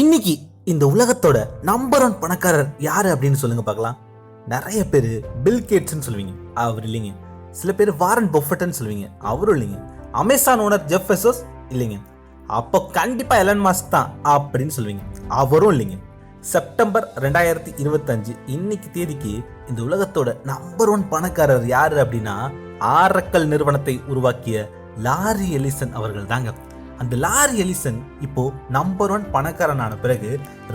இன்னைக்கு இந்த உலகத்தோட நம்பர் ஒன் பணக்காரர் யாரு அப்படின்னு சொல்லுங்க பார்க்கலாம். நிறைய பேர் பில் கேட்ஸ்ன்னு சொல்லுவீங்க, அவர் இல்லைங்க. சில பேர் வாரன் பஃபெட்னு சொல்லுவீங்க, அவரும் இல்லைங்க. அமேசான் ஓனர் ஜெஃப் பெசோஸ் இல்லைங்க. அப்போ கண்டிப்பா எலன் மாஸ்க் தான் அப்படின்னு சொல்லுவீங்க, அவரும் இல்லைங்க. செப்டம்பர் 2025 இன்னைக்கு தேதிக்கு இந்த உலகத்தோட நம்பர் ஒன் பணக்காரர் யாரு அப்படின்னா ஆரக்கல் நிறுவனத்தை உருவாக்கிய லாரி எலிசன் அவர்கள் தாங்க. அந்த லாரி எலிசன் இப்போ நம்பர் ஒன் பணக்காரனான பிறகு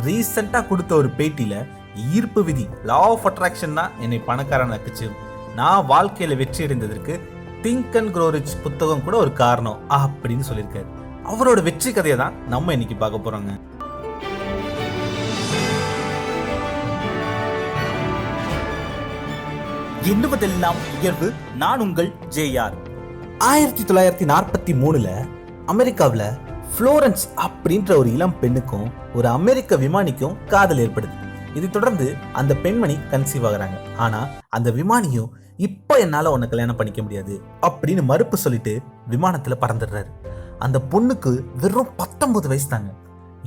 ரீசெண்டா கொடுத்த ஒரு பேட்டியில ஈர்ப்பு விதி லா ஆஃப் அட்ராக்ஷன் தான் என்னை பணக்காரன் ஆக்குச்சு, நான் வாழ்க்கையில வெற்றி அடைந்ததற்கு திங்க் அண்ட் க்ரோ ரிச் புத்தகம் கூட ஒரு காரணம் அப்படின்னு சொல்லியிருக்காரு. அவரோட வெற்றி கதையை தான் நம்ம இன்னைக்கு பார்க்க போறோங்க. எண்ணுவதெல்லாம் உயர்வு, நான் உங்கள் ஜேஆர். 1943 அமெரிக்காவில் புளோரன்ஸ் அப்படின்ற ஒரு இளம் பெண்ணுக்கும் ஒரு அமெரிக்க விமானிக்கும் காதல் ஏற்படுது. இதை தொடர்ந்து அந்த பெண்மணி கன்சீவ் ஆகுறாங்க. ஆனா அந்த விமானியும் இப்ப என்னால உன்னை கல்யாணம் பண்ணிக்க முடியாது அப்படின்னு மறுப்பு சொல்லிட்டு விமானத்துல பறந்துடுறாரு. அந்த பொண்ணுக்கு வெறும் 19 வயசு தாங்க.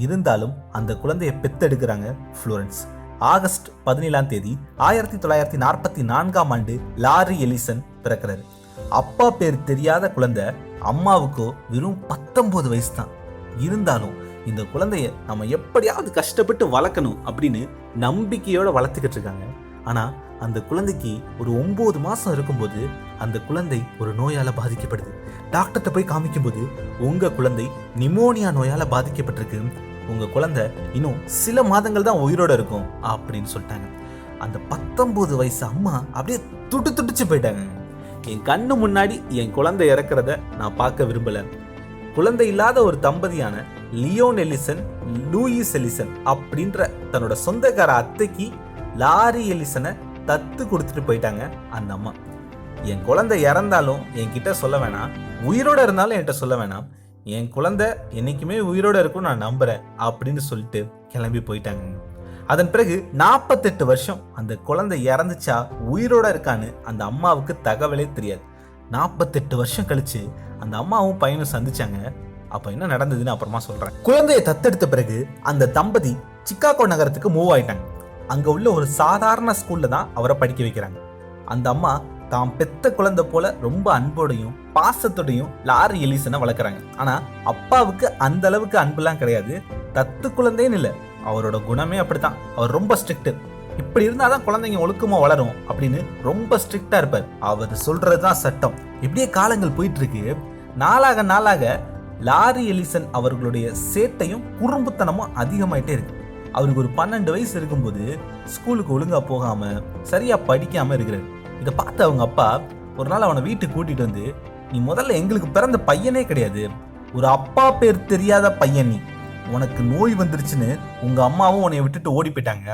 இருந்தாலும் அந்த குழந்தைய பெத்தெடுக்கிறாங்க புளோரன்ஸ். ஆகஸ்ட் 17 1944 லாரி எலிசன் பிறக்கிறாரு. அப்பா பேர் தெரியாத குழந்தை, அம்மாவுக்கோ வெறும் 19 வயசு தான். இருந்தாலும் இந்த குழந்தைய நம்ம எப்படியாவது கஷ்டப்பட்டு வளர்க்கணும் அப்படின்னு நம்பிக்கையோட வளர்த்துக்கிட்டு இருக்காங்க. ஆனா அந்த குழந்தைக்கு ஒரு 9 மாசம் இருக்கும்போது அந்த குழந்தை ஒரு நோயால பாதிக்கப்படுது. டாக்டர்கிட்ட போய் காமிக்கும் போது உங்க குழந்தை நிமோனியா நோயால பாதிக்கப்பட்டிருக்கு, உங்க குழந்தை இன்னும் சில மாதங்கள் தான் உயிரோட இருக்கும் அப்படின்னு சொல்லிட்டாங்க. அந்த 19 வயசு அம்மா அப்படியே துடிச்சு போயிட்டாங்க. என் கண்ணு முன்னாடி என் குழந்தை இறக்குறத நான் பார்க்க விரும்பல. குழந்தை இல்லாத ஒரு தம்பதியான லியோன் எலிசன், லூயிஸ் எலிசன் அப்படின்ற தன்னோட சொந்தக்கார அத்தைக்கு லாரி எலிசனை தத்து கொடுத்துட்டு போயிட்டாங்க அந்த அம்மா. என் குழந்தை இறந்தாலும் என்கிட்ட சொல்ல வேணாம், உயிரோட இருந்தாலும் என்கிட்ட சொல்ல வேணாம், என் குழந்தை என்னைக்குமே உயிரோட இருக்கும் நான் நம்புறேன் அப்படின்னு சொல்லிட்டு கிளம்பி போயிட்டாங்க. அதன் பிறகு 48 வருஷம் அந்த குழந்தை இறந்துச்சா உயிரோட இருக்கான்னு அந்த அம்மாவுக்கு தகவலே தெரியாது. 48 வருஷம் கழிச்சு அந்த அம்மாவும் பையனும் சந்திச்சாங்க. அப்ப என்ன நடந்ததுன்னு அப்புறமா சொல்றேன். குழந்தையை தத்தெடுத்த பிறகு அந்த தம்பதி சிக்காகோ நகரத்துக்கு மூவ் ஆயிட்டாங்க. அங்க உள்ள ஒரு சாதாரண ஸ்கூல்ல தான் அவரை படிக்க வைக்கிறாங்க. அந்த அம்மா தாம் பெத்த குழந்தை போல ரொம்ப அன்போடையும் பாசத்தோடையும் லாரி எலிசனை வளர்க்குறாங்க. ஆனா அப்பாவுக்கு அந்த அளவுக்கு அன்புலாம் கிடையாது. தத்து குழந்தைன்னு இல்லை, அவரோட குணமே அப்படித்தான். அவர் ரொம்ப ஸ்ட்ரிக்ட். இப்படி இருந்தாதான் குழந்தைங்க ஒழுக்கமா வளரும் அப்படின்னு ரொம்ப ஸ்ட்ரிக்டா இருப்பார். அவர் சொல்றதுதான் சட்டம். இப்படியே காலங்கள் போயிட்டு இருக்கு. நாளாக லாரி எலிசன் அவர்களுடைய சேட்டையும் குறும்புத்தனமும் அதிகமாயிட்டே இருக்கு. அவருக்கு ஒரு 12 வயசு இருக்கும்போது ஸ்கூலுக்கு ஒழுங்கா போகாம சரியா படிக்காம இருக்கிறாரு. இதை பார்த்து அவங்க அப்பா ஒரு நாள் அவனை வீட்டுக்கு கூட்டிட்டு வந்து, நீ முதல்ல எங்களுக்கு பிறந்த பையனே கிடையாது, ஒரு அப்பா பேர் தெரியாத பையன், நீ உனக்கு நோய் வந்துருச்சுன்னு உங்க அம்மாவும் உன்னை விட்டுட்டு ஓடி போயிட்டாங்க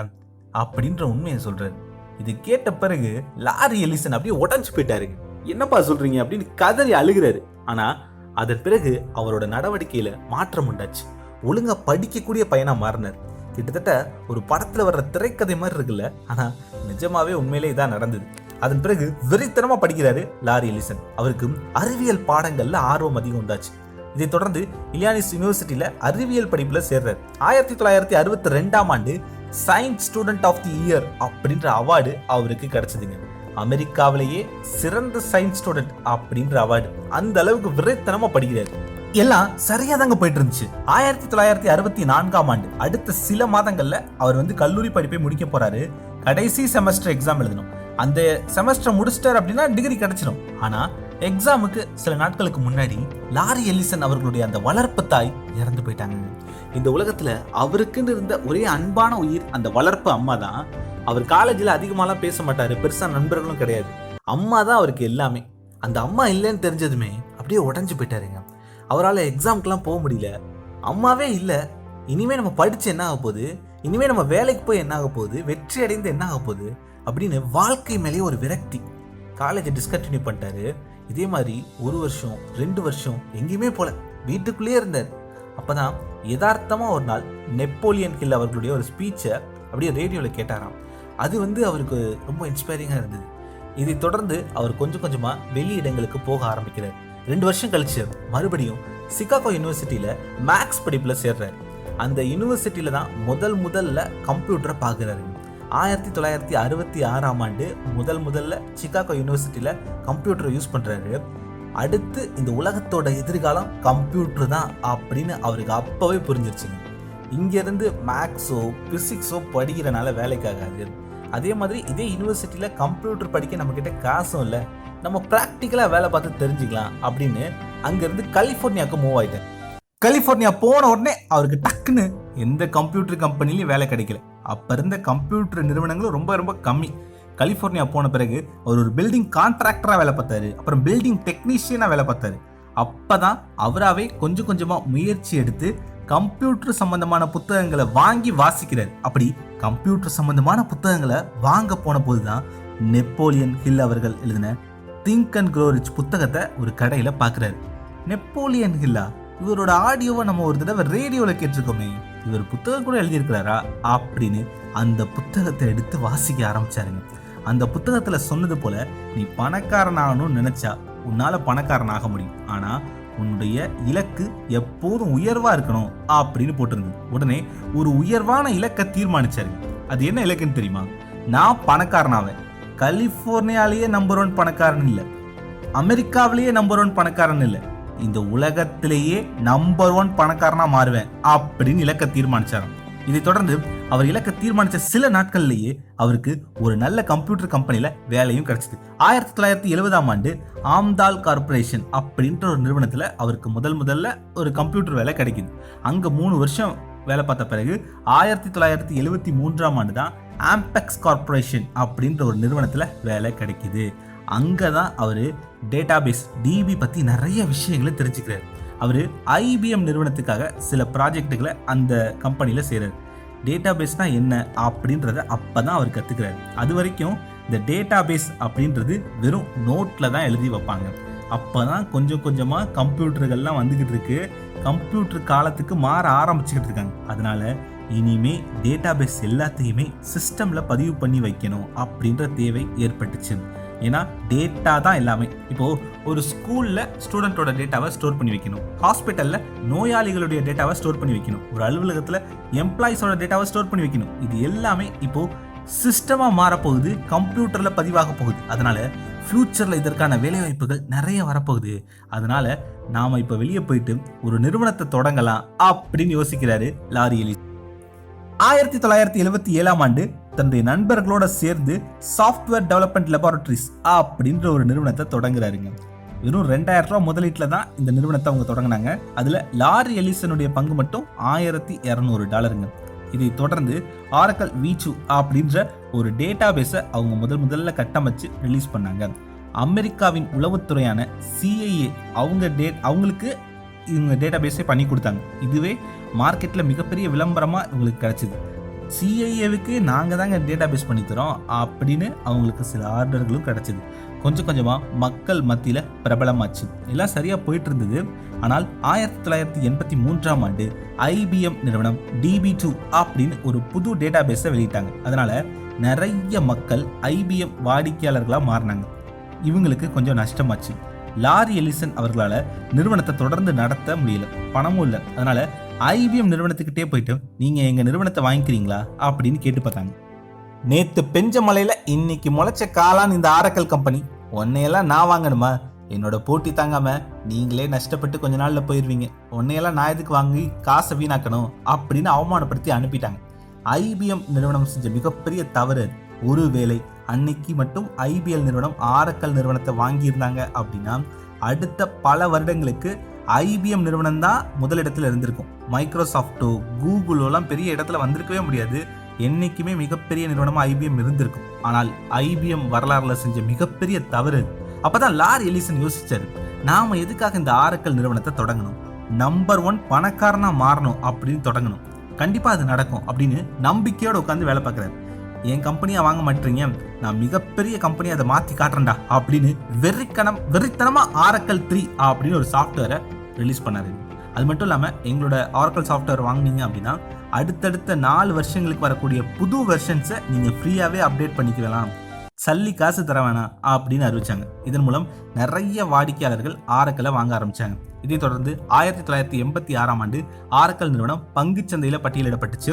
அப்படின்ற உண்மையை சொல்றாரு. இது கேட்ட பிறகு லாரி எலிசன் அப்படியே உடஞ்சு போயிட்டாரு. என்னப்பா சொல்றீங்க அப்படின்னு கதறி அழுகிறாரு. ஆனா அதன் பிறகு அவரோட நடவடிக்கையில மாற்றம் உண்டாச்சு. ஒழுங்கா படிக்கக்கூடிய பையனா மாறினார். கிட்டத்தட்ட ஒரு படத்துல வர்ற திரைக்கதை மாதிரி இருக்குல்ல, ஆனா நிஜமாவே உண்மையிலே இதான் நடந்தது. அதன் பிறகு வெறித்தனமா படிக்கிறாரு லாரி எலிசன். அவருக்கு அறிவியல் பாடங்கள்ல ஆர்வம் அதிகம் உண்டாச்சு. இதை தொடர்ந்து இலியானிஸ் யூனிவர்சிட்டியில அறிவியல் படிப்புல சேர்றாரு. 1962 science student of the year அப்படின்ற அவார்டு அவருக்கு கிடைச்சதுங்க. அமெரிக்காவிலேயே சிறந்த சயின்ஸ் ஸ்டூடெண்ட் அப்படின்ற அவார்டு. அந்த அளவுக்கு விரைத்தனமா படிக்கிறாரு. எல்லாம் சரியா தாங்க போயிட்டு இருந்துச்சு. 1964 அடுத்த சில மாதங்கள்ல அவர் கல்லூரி படிப்பை முடிக்க போறாரு. கடைசி செமஸ்டர் எக்ஸாம் எழுதணும். அந்த செமஸ்டர் முடிச்சிட்டார் அப்படின்னா டிகிரி கிடைச்சிடும். ஆனா எக்ஸாமுக்கு சில நாட்களுக்கு முன்னாடி லாரி எலிசன் அவர்களுடைய அந்த வளர்ப்பு தாய் இறந்து போயிட்டாங்க. இந்த உலகத்துல அவருக்குன்னு இருந்த ஒரே அன்பான உயிர் அந்த வளர்ப்பு அம்மா தான். அவர் காலேஜ்ல அதிகமாலாம் பேச மாட்டாரு, பெருசா நண்பர்களும் கிடையாது. அம்மா தான் அவருக்கு எல்லாமே. அந்த அம்மா இல்லைன்னு தெரிஞ்சதுமே அப்படியே உடஞ்சு போயிட்டாருங்க. அவரால் எக்ஸாமுக்கெல்லாம் போக முடியல. அம்மாவே இல்லை, இனிமே நம்ம படிச்சு என்ன ஆக போகுது, இனிமே நம்ம வேலைக்கு போய் என்ன ஆக போகுது, வெற்றி அடைந்து என்ன ஆக போகுது அப்படின்னு வாழ்க்கை மேலேயே ஒரு விரக்தி. காலேஜை டிஸ்கண்டினியூ பண்ணிட்டாரு. இதே மாதிரி 1 வருஷம் 2 வருஷம் எங்கேயுமே போல, வீட்டுக்குள்ளேயே இருந்தார். அப்பதான் யதார்த்தமா ஒரு நாள் நெப்போலியன் ஹில் அவர்களுடைய ஒரு ஸ்பீச்சை அப்படியே ரேடியோவில் கேட்டாராம். அது அவருக்கு ரொம்ப இன்ஸ்பைரிங்காக இருந்தது. இதை தொடர்ந்து அவர் கொஞ்சம் கொஞ்சமா வெளி இடங்களுக்கு போக ஆரம்பிக்கிறார். 2 வருஷம் கழிச்சு மறுபடியும் சிகாகோ யூனிவர்சிட்டியில மேக்ஸ் படிப்புல சேர்றாரு. அந்த யூனிவர்சிட்டியில தான் முதல்ல கம்ப்யூட்டரை பார்க்குறாரு. 1966 முதல்ல சிகாகோ யூனிவர்சிட்டியில கம்ப்யூட்டரை யூஸ் பண்றாரு. அடுத்து இந்த உலகத்தோட எதிர்காலம் கம்ப்யூட்டர் தான் அப்படின்னு அவருக்கு அப்பவே புரிஞ்சிருச்சுங்க. இங்கிருந்து மேக்ஸோ பிசிக்ஸோ படிக்கிறனால வேலைக்காகாது. அதே மாதிரி இதே யூனிவர்சிட்டியில கம்ப்யூட்டர் படிக்க நம்ம கிட்ட காசும் இல்லை, நம்ம ப்ராக்டிக்கலா வேலை பார்த்து தெரிஞ்சுக்கலாம் அப்படின்னு அங்கிருந்து கலிபோர்னியாவுக்கு மூவ் ஆயிட்டார். கலிபோர்னியா போன உடனே அவருக்கு டக்குன்னு எந்த கம்ப்யூட்டர் கம்பெனிலையும் வேலை கிடைக்கல. அப்ப இருந்த கம்ப்யூட்டர் நிறுவனங்களும் ரொம்ப ரொம்ப கம்மி. கலிபோர்னியா போன பிறகு அவர் ஒரு பில்டிங் கான்ட்ராக்டரா வேலை பார்த்தாரு, அப்புறம் பில்டிங் டெக்னீஷியனா வேலை பார்த்தாரு. அப்பதான் அவராவே கொஞ்சம் கொஞ்சமா முயற்சி எடுத்து கம்ப்யூட்டர் சம்பந்தமான புத்தகங்களை வாங்கி வாசிக்கிறார். அப்படி கம்ப்யூட்டர் சம்பந்தமான புத்தகங்களை வாங்க போன போதுதான் நெப்போலியன் ஹில் அவர்கள் எழுதின திங்க் அண்ட் க்ரோ ரிச் புத்தகத்தை ஒரு கடையில பாக்குறாரு. நெப்போலியன் ஹில்லா, இவரோட ஆடியோவை நம்ம ஒரு தடவை ரேடியோல கேட்டிருக்கோமே, இவர் புத்தகம் கூட எழுதியிருக்கிறாரா அப்படின்னு அந்த புத்தகத்தை எடுத்து வாசிக்க ஆரம்பிச்சாருங்க. அந்த புத்தகத்துல சொன்னது போல, நீ பணக்காரன் ஆகணும்னு நினைச்சா உன்னால பணக்காரன் ஆக முடியும், ஆனா உன்னுடைய இலக்கு எப்போதும் உயர்வா இருக்கணும் அப்படின்னு போட்டிருந்தது. உடனே ஒரு உயர்வான இலக்கை தீர்மானிச்சாரு. அது என்ன இலக்குன்னு தெரியுமா? நான் பணக்காரனாவேன், கலிபோர்னியாலேயே நம்பர் 1 பணக்காரன் இல்லை, அமெரிக்காவிலேயே நம்பர் 1 பணக்காரன் இல்லை, இந்த உலகத்திலேயே நம்பர் 1 பணக்காரனா மாறுவேன் அப்படின்னு இலக்கை தீர்மானிச்சாராம். இதை தொடர்ந்து அவர் இலக்கை தீர்மானிச்ச சில நாட்கள்லேயே அவருக்கு ஒரு நல்ல கம்ப்யூட்டர் கம்பெனில வேலையும் கிடைச்சது. 1970 ஆம்தால் கார்பரேஷன் அப்படின்ற ஒரு நிறுவனத்துல அவருக்கு முதல்ல ஒரு கம்ப்யூட்டர் வேலை கிடைக்குது. அங்க 3 வருஷம் வேலை பார்த்த பிறகு 1973 தான் ஆம்பெக்ஸ் கார்பரேஷன் அப்படின்ற ஒரு நிறுவனத்துல வேலை கிடைக்குது. அங்கதான் அவரு டேட்டாபேஸ் டிபி பத்தி நிறைய விஷயங்களை தெரிஞ்சுக்கிறாரு. அவரு IBM நிறுவனத்துக்காக சில ப்ராஜெக்டுகளை அந்த கம்பெனில செய்யறாரு. டேட்டாபேஸ்னா என்ன அப்படின்றத அப்பதான் அவர் கத்துக்கிறாரு. அது வரைக்கும் இந்த டேட்டாபேஸ் அப்படின்றது வெறும் நோட்ல தான் எழுதி வைப்பாங்க. அப்பதான் கொஞ்சம் கொஞ்சமா கம்ப்யூட்டர்கள்லாம் வந்துகிட்டு இருக்கு, கம்ப்யூட்டர் காலத்துக்கு மாற ஆரம்பிச்சுக்கிட்டு இருக்காங்க. அதனால இனிமே டேட்டாபேஸ் எல்லாத்தையுமே சிஸ்டம்ல பதிவு பண்ணி வைக்கணும் அப்படின்ற தேவை ஏற்பட்டுச்சு. ஏன்னா டேட்டா தான் எல்லாமே. இப்போ ஒரு ஸ்கூல்ல ஸ்டூடெண்டோட டேட்டாவை ஸ்டோர் பண்ணி வைக்கணும், ஹாஸ்பிட்டல்ல நோயாளிகளுடைய டேட்டாவை ஸ்டோர் பண்ணி வைக்கணும், ஒரு அலுவலகத்துல எம்ப்ளாயிஸோட டேட்டாவை ஸ்டோர் பண்ணி வைக்கணும். இது எல்லாமே இப்போ சிஸ்டமா மாறப்போகுது, கம்ப்யூட்டர்ல பதிவாக போகுது. அதனால ஃபியூச்சர்ல இதற்கான வேலை வாய்ப்புகள் நிறைய வரப்போகுது. அதனால நாம இப்ப வெளியே போயிட்டு ஒரு நிறுவனத்தை தொடங்கலாம் அப்படின்னு யோசிக்கிறாரு லாரி எலிசன். 1977 தன்னுடைய நண்பர்களோட சேர்ந்து சாஃப்ட்வேர் டெவலப்மெண்ட் லெபார்டரிஸ் அப்படின்ற ஒரு நிறுவனத்தை தொடங்குறாருங்க. வெறும் 2000 ரூபாய் முதலீட்டில் தான் இந்த நிறுவனத்தை அவங்க தொடங்கினாங்க. அதுல லாரி எலிசனுடைய பங்கு மட்டும் $1200. இதை தொடர்ந்து ஆரக்கல் V2 அப்படின்ற ஒரு டேட்டாபேஸை அவங்க முதல்ல கட்டமைச்சு ரிலீஸ் பண்ணாங்க. அமெரிக்காவின் உளவுத்துறையான CIA அவங்களுக்கு இவங்க டேட்டாபேஸை பண்ணி கொடுத்தாங்க. இதுவே மார்க்கெட்ல மிகப்பெரிய விளம்பரமா இவங்களுக்கு கிடைச்சது. CIAவுக்கு நாங்க தாங்க டேட்டாபேஸ் பண்ணி தரோம் அப்படின்னு அவங்களுக்கு சில ஆர்டர்களும் கிடைச்சது. கொஞ்சம் கொஞ்சமா மக்கள் மத்தியில பிரபலமாச்சு. எல்லாம் சரியா போயிட்டு இருந்தது. ஆனால் 1983 IBM நிறுவனம் DB2 அப்படின்னு ஒரு புது டேட்டாபேஸை வெளியிட்டாங்க. அதனால நிறைய மக்கள் IBM வாடிக்கையாளர்களா மாறினாங்க. இவங்களுக்கு கொஞ்சம் நஷ்டமாச்சு. லாரி எலிசன் அவர்களால நிறுவனத்தை தொடர்ந்து நடத்த முடியல, பணமும் இல்லை. அதனால IBM நிறுவனத்துக்கிட்டே போயிட்டு நீங்க எங்க நிறுவனத்தை வாங்கிக்கிறீங்களா அப்படின்னு கேட்டு பார்த்தாங்க. நேத்து பெஞ்ச மலையில இன்னைக்கு முளைச்ச காளான் இந்த ஆரக்கல் கம்பெனி, உன்னையெல்லாம் நான் வாங்கணுமா? என்னோட போட்டி தாங்காம நீங்களே நஷ்டப்பட்டு கொஞ்ச நாள்ல போயிருவீங்க, உன்னையெல்லாம் நான் எதுக்கு வாங்கி காசை வீணாக்கணும் அப்படின்னு அவமானப்படுத்தி அனுப்பிட்டாங்க. IBM நிறுவனம் செஞ்ச மிகப்பெரிய தவறு. ஒருவேளை அன்னைக்கு மட்டும் IBM நிறுவனம் ஆரக்கல் நிறுவனத்தை வாங்கியிருந்தாங்க அப்படின்னா அடுத்த பல வருடங்களுக்கு IBM நிறுவனம் தான் முதலிடத்துல இருந்திருக்கும். மைக்ரோசாஃப்டோ கூகுளோலாம் பெரிய இடத்துல வந்திருக்கவே முடியாது. என்னைக்குமே மிகப்பெரிய நிறுவனமா IBM இருந்திருக்கும். ஆனால் IBM வரலாறுல செஞ்ச மிகப்பெரிய தவறு. அப்பதான் லாரி எலிசன் யோசிச்சாரு, நாம எதுக்காக இந்த ஆரக்கல் நிறுவனத்தை தொடங்கணும், நம்பர் 1 பணக்காரனா மாறணும் அப்படின்னு தொடங்கணும், கண்டிப்பா அது நடக்கும் அப்படின்னு நம்பிக்கையோட உட்காந்து வேலை பார்க்கிறாரு. என் கம்பெனியா வாங்க மாட்டீங்க, நான் மிகப்பெரிய கம்பெனி அதை மாத்தி காட்டுறேன்டா அப்படின்னு வெறித்தனமா ஆரக்கல் 3 அப்படின்னு ஒரு சாஃப்ட்வேரை ரிலீஸ் பண்ணாரு. அது மட்டும் இல்லாம எங்களோட ஆரக்கல் சாஃப்ட்வேர் வாங்கினீங்க அப்படின்னா அடுத்தடுத்த 4 வருஷங்களுக்கு வரக்கூடிய புது வெர்ஷன்ஸை நீங்க ஃப்ரீயாவே அப்டேட் பண்ணிக்கலாம், சல்லி காசு தர வேணாம் அப்படின்னு அறிவிச்சாங்க. இதன் மூலம் நிறைய வாடிக்கையாளர்கள் ஆரக்கலை வாங்க ஆரம்பிச்சாங்க. இதைத் தொடர்ந்து 1986ஆம் ஆண்டு ஆரக்கல் நிறுவனம் பங்குச்சந்தையில பட்டியலிடப்பட்டுச்சு.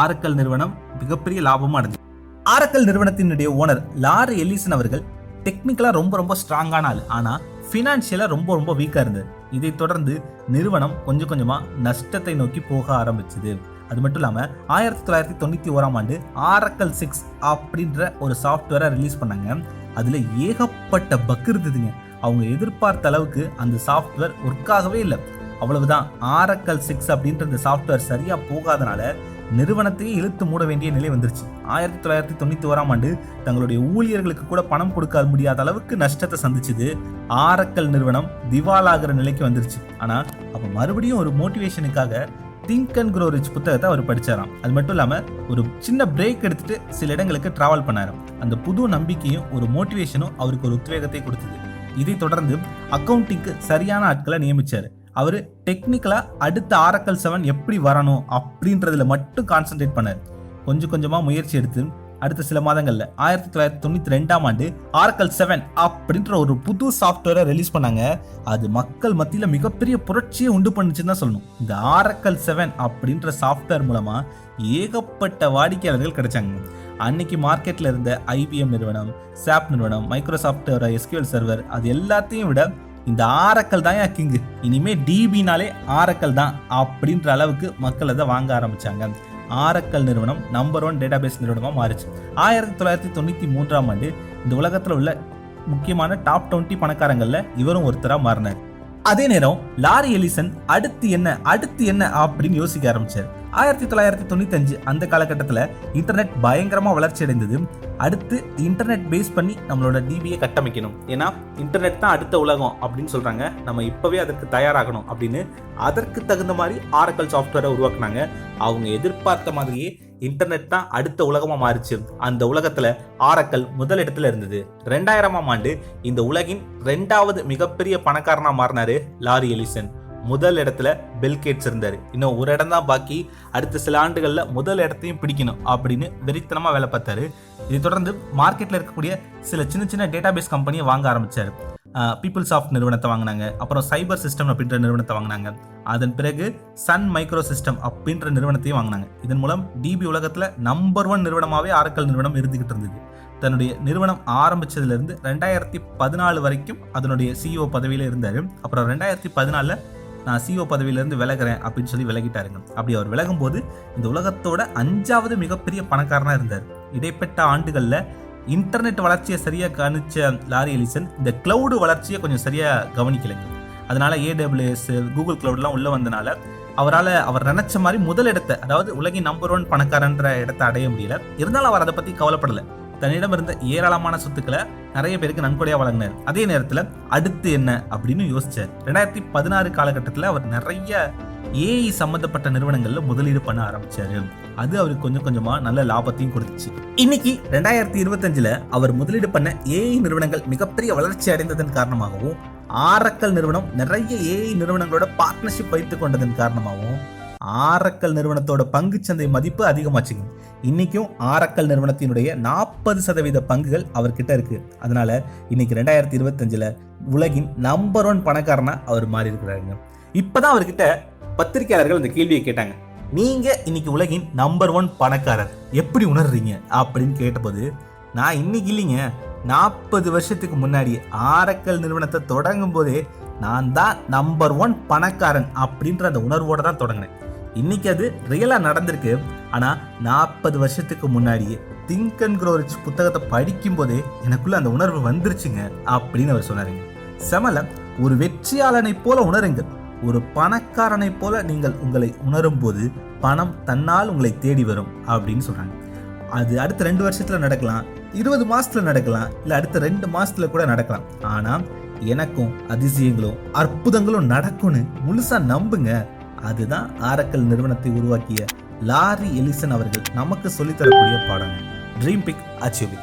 ஆரக்கல் நிறுவனம் மிகப்பெரிய லாபமும் அடைஞ்சது. ஆரக்கல் நிறுவனத்தினுடைய ஓனர் லாரி எல்லிசன் அவர்கள் டெக்னிக்கலா ரொம்ப ஸ்ட்ராங்கான ஆள், ஆனா பினான்சியலா ரொம்ப வீக்கா இருந்தது. இதைத் தொடர்ந்து நிறுவனம் கொஞ்சம் கொஞ்சமா நஷ்டத்தை நோக்கி போக ஆரம்பிச்சது. அது மட்டும் இல்லாம 1991ஆம் ஆண்டு ஆரக்கல் 6 அப்படின்ற ஒரு சாஃப்ட்வேரை ரிலீஸ் பண்ணாங்க. அதுல ஏகப்பட்ட பக் இருந்ததுங்க. அவங்க எதிர்பார்த்த அளவுக்கு அந்த சாஃப்ட்வேர் ஒர்க் ஆகவே இல்லை. அவ்வளவுதான், ஆரக்கல் 6 அப்படின்ற இந்த சாஃப்ட்வேர் சரியா போகாதனால நிறுவனத்தையே இழுத்து மூட வேண்டிய நிலை வந்துருச்சு. 1991ஆம் ஆண்டு தங்களுடைய ஊழியர்களுக்கு கூட பணம் கொடுக்க முடியாத அளவுக்கு நஷ்டத்தை சந்திச்சது. ஆரக்கல் நிறுவனம் திவாலாகிற நிலைக்கு வந்துருச்சு. ஆனா அப்ப மறுபடியும் ஒரு மோட்டிவேஷனுக்காக திங்க் அண்ட் க்ரோ ரிச் புத்தகத்தை அவர் படிச்சாராம். அது மட்டும் இல்லாம ஒரு சின்ன பிரேக் எடுத்துட்டு சில இடங்களுக்கு டிராவல் பண்ணாராம். அந்த புது நம்பிக்கையும் ஒரு மோட்டிவேஷனும் அவருக்கு ஒரு உத்வேகத்தை கொடுத்தது. இதை தொடர்ந்து அக்கௌண்டிங்க்கு சரியான ஆட்களை நியமிச்சாரு. அவரு டெக்னிக்கலா அடுத்த ஆரக்கல் 7 எப்படி வரணும் அப்படின்றதுல மட்டும் கான்சென்ட்ரேட் பண்ணாரு. கொஞ்சமா முயற்சி எடுத்து அடுத்த சில மாதங்கள்ல 1992ஆம் ஆண்டு ஆரக்கல் 7 அப்படின்ற ஒரு புது சாஃப்ட்வேரை ரிலீஸ் பண்ணாங்க. அது மக்கள் மத்தியில மிகப்பெரிய புரட்சியை உண்டு பண்ணுச்சுன்னு தான் சொல்லணும். இந்த ஆரக்கல் 7 அப்படின்ற சாஃப்ட்வேர் மூலமா ஏகப்பட்ட வாடிக்கையாளர்கள் கிடைச்சாங்க. அன்னைக்கு மார்க்கெட்ல இருந்த ஐபிஎம் நிறுவனம், சாப் நிறுவனம், மைக்ரோசாஃப்ட் எஸ்கியூஎல் சர்வர், அது எல்லாத்தையும் விட இந்த ஆரக்கல் தான் கிங்கு. இனிமே டிபினாலே ஆரக்கல் தான் அப்படின்ற அளவுக்கு மக்கள் அதை வாங்க ஆரம்பிச்சாங்க. ஆரக்கல் நிறுவனம் நம்பர் 1 டேட்டாபேஸ் நிறுவனமா மாறிச்சு. 1993ஆம் ஆண்டு இந்த உலகத்துல உள்ள முக்கியமான டாப் 20 பணக்காரங்கள்ல இவரும் ஒருத்தரா மாறினார். அதே நேரம் லாரி எலிசன் அடுத்து என்ன அப்படின்னு யோசிக்க ஆரம்பிச்சார். 1995 அந்த காலகட்டத்தில் இன்டர்நெட் பயங்கரமா வளர்ச்சி அடைந்தது. அடுத்து இன்டர்நெட் பேஸ் பண்ணி நம்மளோட டிபியை கட்டமைக்கணும், ஏன்னா இன்டர்நெட் தான் அடுத்த உலகம் அப்படின்னு சொல்றாங்க, நம்ம இப்பவே அதற்கு தயாராகணும் அப்படின்னு அதற்கு தகுந்த மாதிரி ஆரக்கல் சாஃப்ட்வேரை உருவாக்குனாங்க. அவங்க எதிர்பார்த்த மாதிரியே இன்டர்நெட் தான் அடுத்த உலகமா மாறிச்சு. அந்த உலகத்துல ஆரக்கல் முதல் இடத்துல இருந்தது. 2000ஆம் ஆண்டு இந்த உலகின் 2வது மிகப்பெரிய பணக்காரனா மாறினாரு லாரி எலிசன். முதல் இடத்துல பில்கேட்ஸ் இருந்தாரு. இன்னும் ஒரு இடம் தான் பாக்கி. அடுத்த சில ஆண்டுகள்ல முதல் இடத்தையும் பிடிக்கணும் அப்படின்னு வெறித்தனமா வேலை பார்த்தாரு. இதை தொடர்ந்து மார்க்கெட்ல இருக்கக்கூடிய சில சின்ன டேட்டாபேஸ் கம்பெனியை வாங்க ஆரம்பிச்சாரு. பீப்புள்சாஃப்ட் நிறுவனத்தை வாங்கினாங்க. அப்புறம் சைபர் சிஸ்டம் அப்படின்ற நிறுவனத்தை வாங்கினாங்க. அதன் பிறகு சன் மைக்ரோ சிஸ்டம் அப்படின்ற நிறுவனத்தையும் வாங்கினாங்க. இதன் மூலம் டிபி உலகத்துல நம்பர் 1 நிறுவனமாவே ஆரக்கல் நிறுவனம் இருந்துகிட்டு இருந்தது. தன்னுடைய நிறுவனம் ஆரம்பிச்சதுல இருந்து 2014 வரைக்கும் அதனுடைய சிஇஓ பதவியில இருந்தாரு. அப்புறம் 2014 நான் சிஇஓ பதவியிலிருந்து விலகிறேன் அப்படின்னு சொல்லி விலகிட்டாருங்க. அப்படி அவர் விலகும் போது இந்த உலகத்தோட 5வது மிகப்பெரிய பணக்காரனா இருந்தார். இடைப்பட்ட ஆண்டுகள்ல இன்டர்நெட் வளர்ச்சியை சரியா கவனிச்ச லாரி எலிசன் இந்த கிளவுடு வளர்ச்சியை கொஞ்சம் சரியா கவனிக்கலைங்க. அதனால AWS, கூகுள் கிளவுட்லாம் உள்ள வந்தனால அவர் நினைச்ச மாதிரி முதல் இடத்தை, அதாவது உலகின் நம்பர் 1 பணக்காரன்ற இடத்தை அடைய முடியல. இருந்தாலும் அவர் அதை பத்தி கவலைப்படல. தன்னிடம் இருந்த ஏராளமான சொத்துக்களை நிறைய பேருக்கு நன்கொடையா வழங்கினார். அதே நேரத்துல அடுத்து என்ன அப்படின்னு யோசிச்சார். 2016 காலகட்டத்தில் அவர் நிறைய ஏஐ சம்பந்தப்பட்ட நிறுவனங்கள்ல முதலீடு பண்ண ஆரம்பிச்சாரு. அது அவருக்கு கொஞ்சமா நல்ல லாபத்தையும் கொடுத்துச்சு. இன்னைக்கு 2025ல அவர் முதலீடு பண்ண ஏஐ நிறுவனங்கள் மிகப்பெரிய வளர்ச்சி அடைந்ததன் காரணமாகவும், ஆரக்கல் நிறுவனம் நிறைய ஏஐ நிறுவனங்களோட பார்ட்னர்ஷிப் வைத்துக் கொண்டதன் காரணமாகவும் ஆரக்கல் நிறுவனத்தோட பங்குச்சந்தை மதிப்பு அதிகமாச்சுங்க. இன்னைக்கும் ஆரக்கல் நிறுவனத்தினுடைய 40% பங்குகள் அவர்கிட்ட இருக்கு. அதனால இன்னைக்கு 2025ல உலகின் நம்பர் 1 பணக்காரனா அவர் மாறி இருக்கிறாருங்க. இப்பதான் அவர்கிட்ட பத்திரிகையாளர்கள் இந்த கேள்வியை கேட்டாங்க, நீங்க இன்னைக்கு உலகின் நம்பர் 1 பணக்காரர் எப்படி உணர்றீங்க அப்படின்னு கேட்டபோது, நான் இன்னைக்கு இல்லைங்க, 40 வருஷத்துக்கு முன்னாடி ஆரக்கல் நிறுவனத்தை தொடங்கும் போதே நான் தான் நம்பர் 1 பணக்காரன் அப்படின்ற அந்த உணர்வோட தான் தொடங்கினேன். இன்னைக்கு அது ரியலா நடந்திருக்கு. ஆனா 40 வருஷத்துக்கு முன்னாடியே திங்க் அண்ட் க்ரோ ரிச் புத்தகத்தை படிக்கும் போதே எனக்குள்ள அந்த உணர்வு வந்துருச்சுங்க அப்படின்னு அவர் சொன்னாருங்க. செமல, ஒரு வெற்றியாளனை போல உணருங்கள். ஒரு பணக்காரனை போல நீங்கள் உங்களை உணரும் போது பணம் தன்னால் உங்களை தேடி வரும் அப்படின்னு சொல்றாங்க. அது அடுத்த 2 வருஷத்துல நடக்கலாம், 20 மாசத்துல நடக்கலாம், இல்ல அடுத்த 2 மாசத்துல கூட நடக்கலாம். ஆனா எனக்கும் அதிசயங்களும் அற்புதங்களும் நடக்கும்னு முழுசா நம்புங்க. அதுதான் ஆரக்கல் நிறுவனத்தை உருவாக்கிய லாரி எலிசன் அவர்கள் நமக்கு சொல்லித்தரக்கூடிய பாடம். Dream big, achieve big.